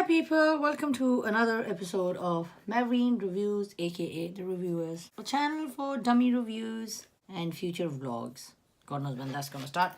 Hi people, welcome to another episode of Maureen Reviews, aka The Reviewers, a channel for dummy reviews and future vlogs. God knows when that's gonna start.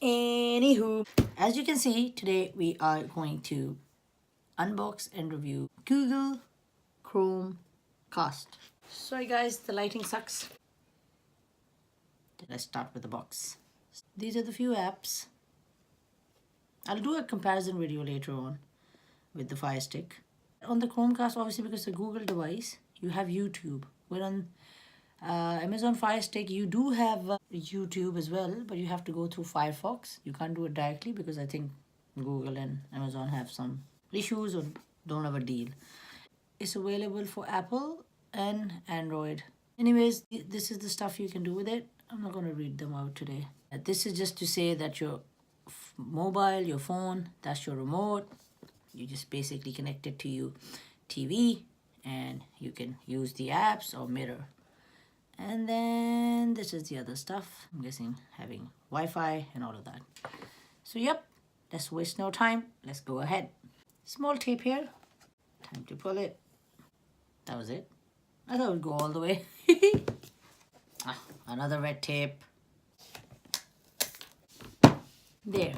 Anywho, as you can see, today we are going to unbox and review Google Chromecast. Sorry guys, the lighting sucks. Let's start with the box. These are the few apps. I'll do a comparison video later on with the Fire Stick. On the Chromecast, obviously because it's a Google device, you have YouTube. Where on Amazon Fire Stick, you do have YouTube as well, but you have to go through Firefox. You can't do it directly because I think Google and Amazon have some issues or don't have a deal. It's available for Apple and Android. Anyways, this is the stuff you can do with it. I'm not going to read them out today. This is just to say that your mobile, your phone, that's your remote. You just basically connect it to your TV and you can use the apps or mirror. And then this is the other stuff. I'm guessing having Wi-Fi and all of that. So yep, let's waste no time. Let's go ahead. Small tape here. Time to pull it. That was it. I thought it would go all the way. Another red tape. There.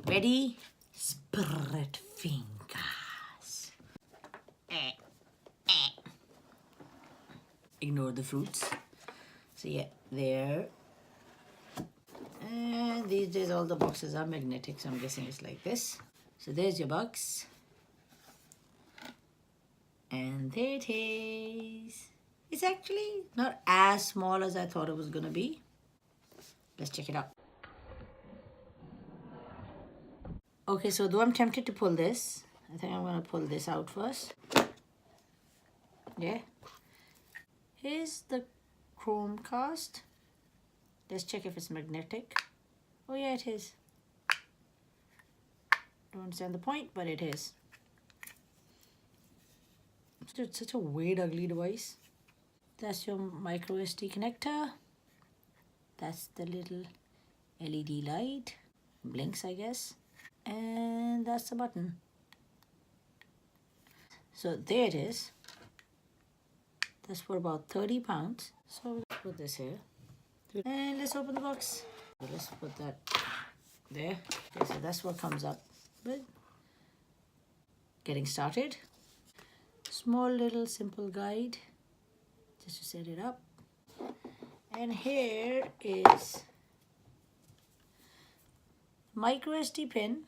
Ready? Spread fingers. Ignore the fruits. So yeah, there. And these days all the boxes are magnetic, so I'm guessing it's like this. So there's your box. And there it is. It's actually not as small as I thought it was gonna be. Let's check it out. Okay, so though I'm tempted to pull this, I think I'm gonna pull this out first. Yeah. Here's the Chromecast. Let's check if it's magnetic. Oh yeah, it is. Don't understand the point, but it is. It's such a weird, ugly device. That's your micro SD connector. That's the little LED light. Blinks, I guess. And that's the button. So there it is. That's for about 30 pounds. So let's put this here. And let's open the box. Let's put that there. Okay, so that's what comes up with. Getting started. Small little simple guide just to set it up. And here is micro SD pin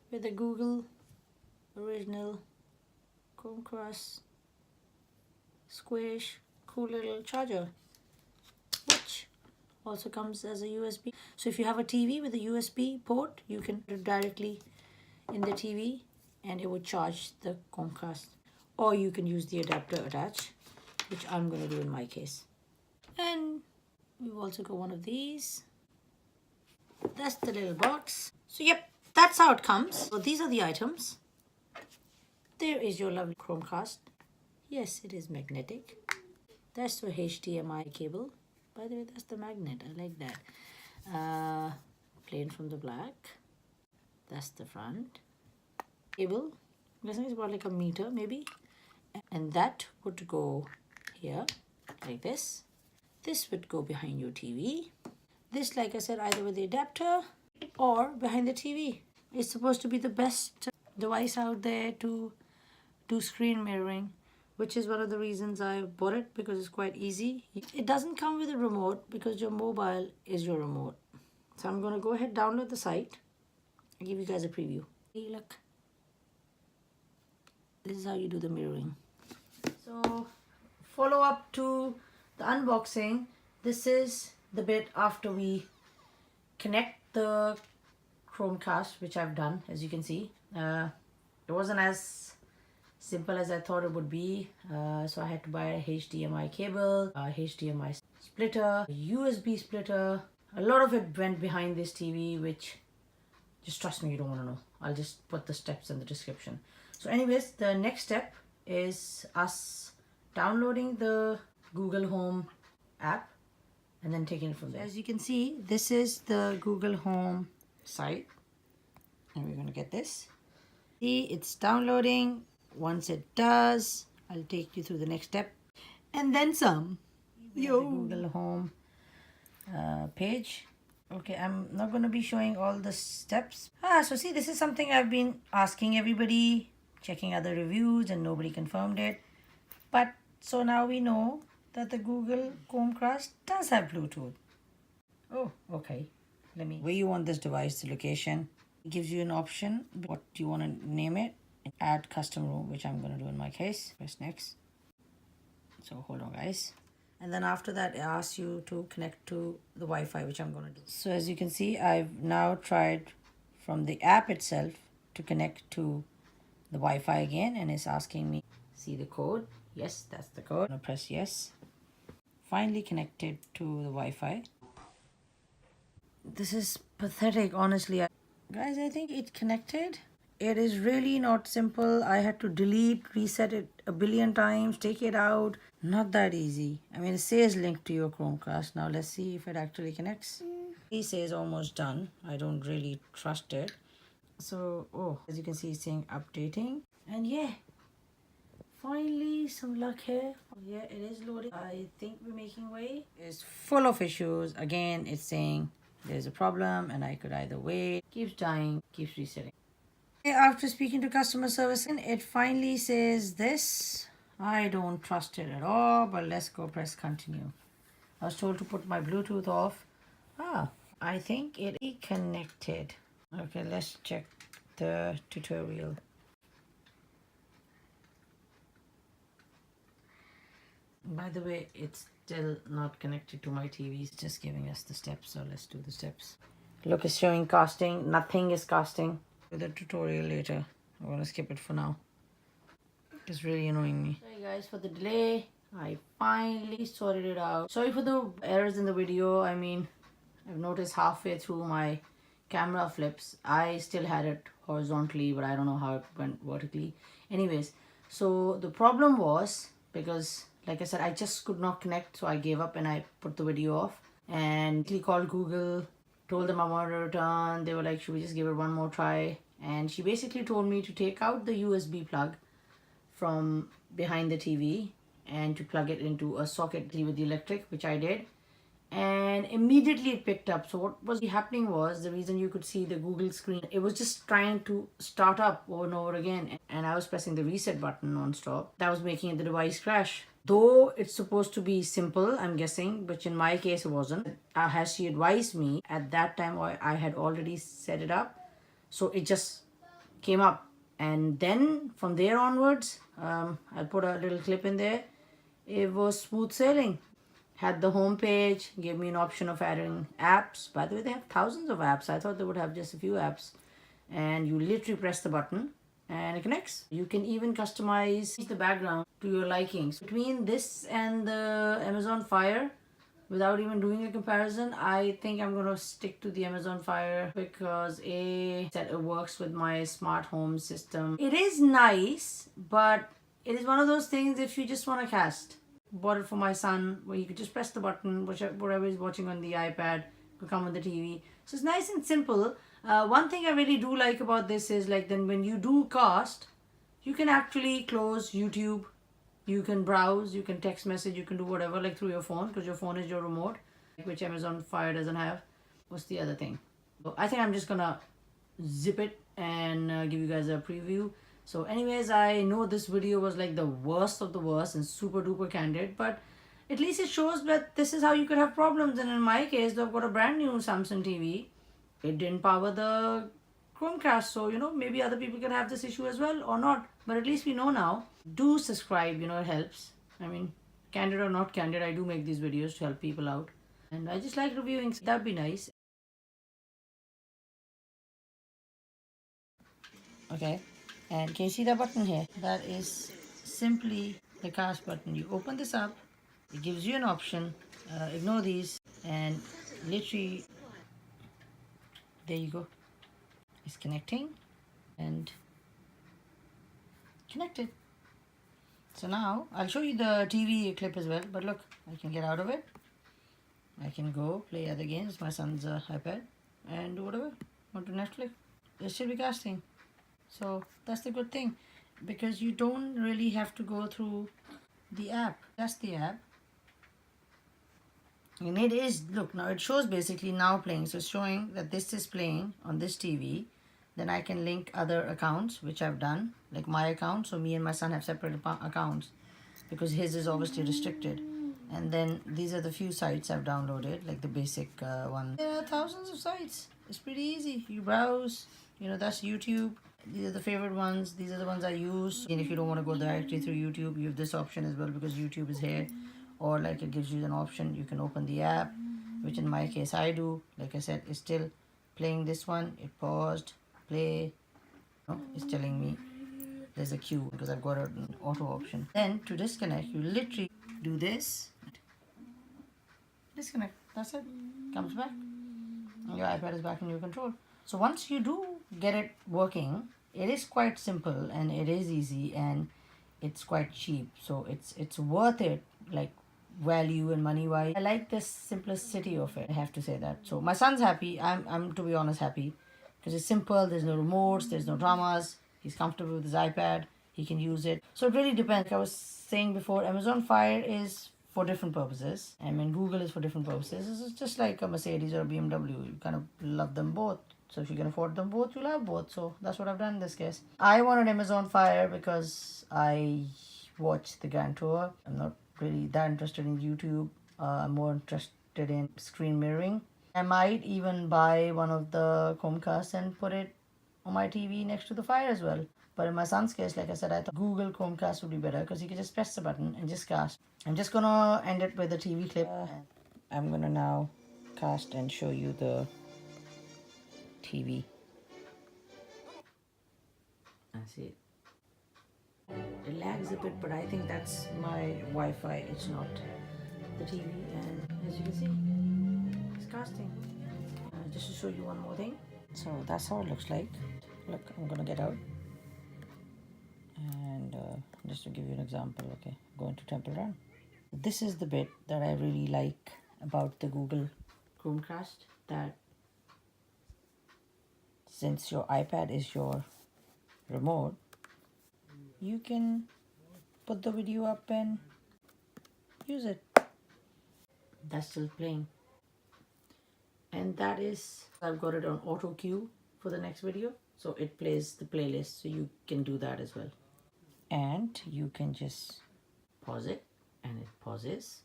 with a Google original Chromecast squish cool little charger, which also comes as a USB. So if you have a TV with a USB port, you can put it directly in the TV and it would charge the Chromecast, or you can use the adapter attached, which I'm going to do in my case. And we've also got one of these. That's the little box. So yep, that's how it comes. So these are the items. There is your lovely Chromecast. Yes, it is magnetic. That's the HDMI cable. By the way, that's the magnet. I like that. Plain from the back. That's the front. Cable. I think it's about like a meter maybe. And that would go here like this. This would go behind your TV. This, like I said, either with the adapter or behind the TV. It's supposed to be the best device out there to do screen mirroring, which is one of the reasons I bought it, because it's quite easy. It doesn't come with a remote because your mobile is your remote. So I'm going to go ahead and download the site. I'll give you guys a preview. Hey, look. This is how you do the mirroring. So, follow up to the unboxing. This is the bit after we connect the Chromecast, which I've done, as you can see. It wasn't as simple as I thought it would be. So I had to buy a HDMI cable, a HDMI splitter, a USB splitter. A lot of it went behind this TV, which just trust me, you don't want to know. I'll just put the steps in the description. So anyways, the next step is us downloading the Google Home app and then taking it from there. As you can see, this is the Google Home site. And we're going to get this. See, it's downloading. Once it does, I'll take you through the next step. And then some. Yo. The Google Home page. Okay, I'm not going to be showing all the steps. So see, this is something I've been asking everybody, checking other reviews, and nobody confirmed it. But so now we know that the Google Chromecast does have Bluetooth. Oh, okay. Let me. Where you want this device, the location. It gives you an option. What do you want to name it? Add custom room, which I'm going to do in my case. Press next. So hold on, guys. And then after that, it asks you to connect to the Wi-Fi, which I'm going to do. So as you can see, I've now tried from the app itself to connect to the Wi-Fi again, and it's asking me, see the code? Yes, that's the code. I'm going to press yes. Finally connected to the Wi-Fi. This is pathetic, honestly. Guys, I think it connected. It is really not simple. I had to delete, reset it a billion times, take it out. Not that easy. I mean, it says link to your Chromecast. Now let's see if it actually connects. It says almost done. I don't really trust it. So, oh, as you can see, it's saying updating. And yeah, finally some luck here. Yeah, it is loading. I think we're making way. It's full of issues. Again, it's saying there's a problem and I could either wait. Keeps dying, keeps resetting. After speaking to customer service, it finally says this. I don't trust it at all, but let's go press continue. I was told to put my Bluetooth off. I think it is connected. Okay, let's check the tutorial. By the way, it's still not connected to my TV. It's just giving us the steps, so let's do the steps. Look, it's showing casting. Nothing is casting. Do the tutorial later. I'm gonna skip it for now. It's really annoying me. Sorry guys for the delay. I finally sorted it out. Sorry for the errors in the video. I mean, I've noticed halfway through my camera flips, I still had it horizontally, but I don't know how it went vertically. Anyways, so the problem was because, like I said, I just could not connect, so I gave up and I put the video off and called Google, told them I wanted to return. They were like, should we just give it one more try? And she basically told me to take out the USB plug from behind the TV and to plug it into a socket with the electric, which I did. And immediately it picked up. So what was happening was, the reason you could see the Google screen, it was just trying to start up over and over again. And I was pressing the reset button non-stop. That was making the device crash. Though it's supposed to be simple, I'm guessing, which in my case it wasn't. As she advised me, at that time I had already set it up. So it just came up. And then from there onwards, I'll put a little clip in there. It was smooth sailing. Had the home page, gave me an option of adding apps. By the way, they have thousands of apps. I thought they would have just a few apps. And you literally press the button and it connects. You can even customize the background to your likings. Between this and the Amazon Fire, without even doing a comparison, I think I'm gonna stick to the Amazon Fire because that it works with my smart home system. It is nice, but it is one of those things if you just want to cast. Bought it for my son where you could just press the button, whatever he's watching on the iPad could come on the TV. So it's nice and simple. One thing I really do like about this is, like, then when you do cast, you can actually close YouTube. You can browse, you can text message, you can do whatever, like through your phone, because your phone is your remote, which Amazon Fire doesn't have. What's the other thing? So I think I'm just gonna zip it and give you guys a preview. So anyways, I know this video was like the worst of the worst and super duper candid, but at least it shows that this is how you could have problems. And in my case, I've got a brand new Samsung TV. It didn't power the Chromecast, so maybe other people can have this issue as well or not, but at least we know now. Do subscribe, it helps. I mean, candid or not candid, I do make these videos to help people out, and I just like reviewing. That'd be nice. Okay, and can you see that button here? That is simply the cast button. You open this up, it gives you an option. Ignore these, and literally there you go. It's connecting and connected. So now I'll show you the TV clip as well, but look, I can get out of it. I can go play other games, my son's iPad, and do whatever. Want to Netflix. It should be casting. So that's the good thing, because you don't really have to go through the app. That's the app. And it is, look, now it shows basically now playing. So it's showing that this is playing on this TV. Then I can link other accounts, which I've done, like my account. So me and my son have separate accounts because his is obviously restricted. And then these are the few sites I've downloaded, like the basic one. There are thousands of sites. It's pretty easy. You browse, you know, that's YouTube. These are the favorite ones. These are the ones I use. And if you don't want to go directly through YouTube, you have this option as well because YouTube is here. Or like it gives you an option, you can open the app, which in my case I do. Like I said, it's still playing this one. It paused, play. No, it's telling me there's a queue because I've got an auto option. Then to disconnect, you literally do this. Disconnect. That's it. Comes back. And your iPad is back in your control. So once you do get it working, it is quite simple and it is easy and it's quite cheap. So it's worth it, like value and money wise. I like the simplicity of it, I have to say that. So my son's happy. I'm to be honest happy because it's simple. There's no remotes, there's no dramas. He's comfortable with his iPad, he can use it. So it really depends. Like I was saying before, Amazon Fire is for different purposes. I mean, Google is for different purposes. It's just like a Mercedes or a BMW. You kind of love them both. So if you can afford them both, you'll have both. So that's what I've done in this case. I wanted Amazon Fire because I watched the Grand Tour. I'm not really that interested in YouTube. I'm more interested in screen mirroring. I might even buy one of the Chromecasts and put it on my TV next to the Fire as well. But in my son's case, like I said, I thought Google Chromecast would be better because you can just press the button and just cast. I'm just gonna end it with a TV clip. I'm gonna now cast and show you the TV. I see it. It lags a bit, but I think that's my Wi-Fi. It's not the TV. And as you can see, it's casting. Just to show you one more thing. So that's how it looks like. Look, I'm gonna get out. And just to give you an example, okay, go into Temple Run. This is the bit that I really like about the Google Chromecast, that since your iPad is your remote, you can put the video up and use it. That's still playing. And that is, I've got it on auto cue for the next video. So it plays the playlist, so you can do that as well. And you can just pause it and it pauses,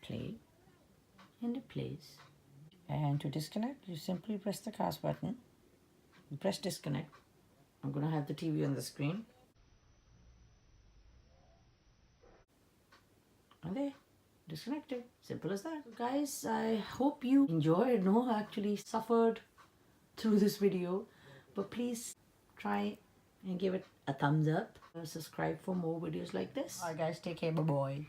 play, and it plays. And to disconnect, you simply press the cast button, you press disconnect. I'm gonna have the TV on the screen. And there, disconnected. Simple as that. Guys, I hope you enjoyed. No, actually suffered through this video, but please try and give it a thumbs up. Subscribe for more videos like this. Alright guys, take care, bye bye.